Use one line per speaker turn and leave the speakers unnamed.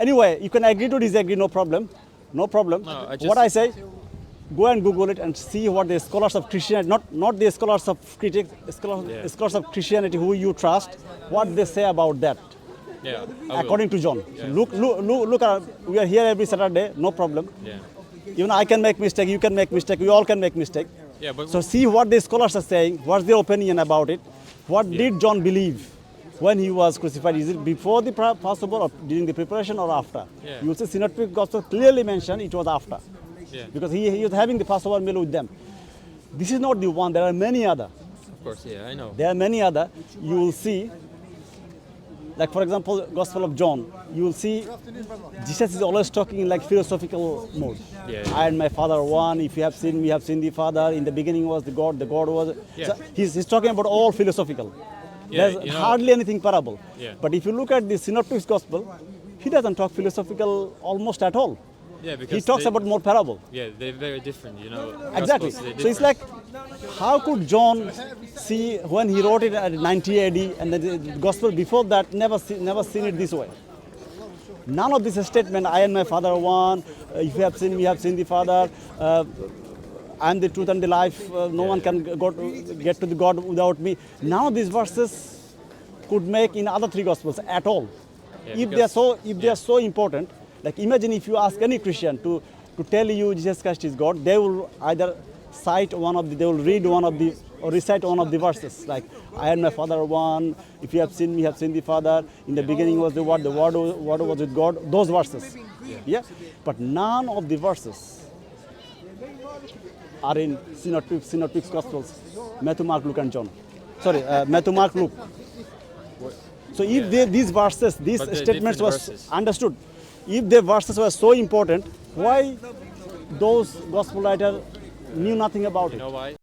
Anyway, you can agree to disagree, no problem. No problem.
No,
What I say, go and Google it and see what the scholars of Christianity, not the scholars of critics, scholars of Christianity who you trust, what they say about that.
Yeah. I will.
According to John.
Yeah.
Look at, we are here every Saturday, no problem.
Yeah.
Even I can make mistake, you can make mistake, we all can make mistake.
Yeah, but
So see what the scholars are saying, what's their opinion about it. What did John believe when he was crucified? Is it before the Passover or during the preparation or after?
Yeah.
You will see Synoptic Gospels clearly mention it was after.
yeah.
Because he was having the Passover meal with them. This is not the one, there are many other.
Of course, yeah, I know.
There are many other. You will see, like for example, Gospel of John, you will see Jesus is always talking in like philosophical mode.
Yeah.
I and my Father are one. If you have seen me, have seen the Father. In the beginning was the God was.
Yeah.
So he's talking about all philosophical.
Yeah,
There's
you know-
hardly anything parable.
Yeah.
But if you look at the Synoptic Gospel, he doesn't talk philosophical almost at all.
Yeah, because
He talks
they-
about more parable.
Yeah, they're very different, you know.
Exactly.
Gospels, they're
So it's
different.
like, how could John see when he wrote it at 90 AD and the gospel before that never seen it this way? None of this statement, I and my Father are one, if you have seen me, you have seen the Father, I am the truth and the life, no one can get to the God without me. None of these verses could make in other three gospels at all.
Yeah,
If
because-
they are so important, like imagine if you ask any Christian to tell you Jesus Christ is God, they will either they will read one of the or recite one of the verses like I and my Father are one. If you have seen me, you have seen the Father. In the beginning was the Word was with God. Those verses, yeah. But none of the verses are in Synoptic Gospels, Matthew, Mark, Luke, and John. Sorry, Matthew, Mark, Luke. So if these verses, these
But they're
statements
different
was
verses.
understood, if the verses were so important, why those gospel writers knew nothing about
You
it?
know why?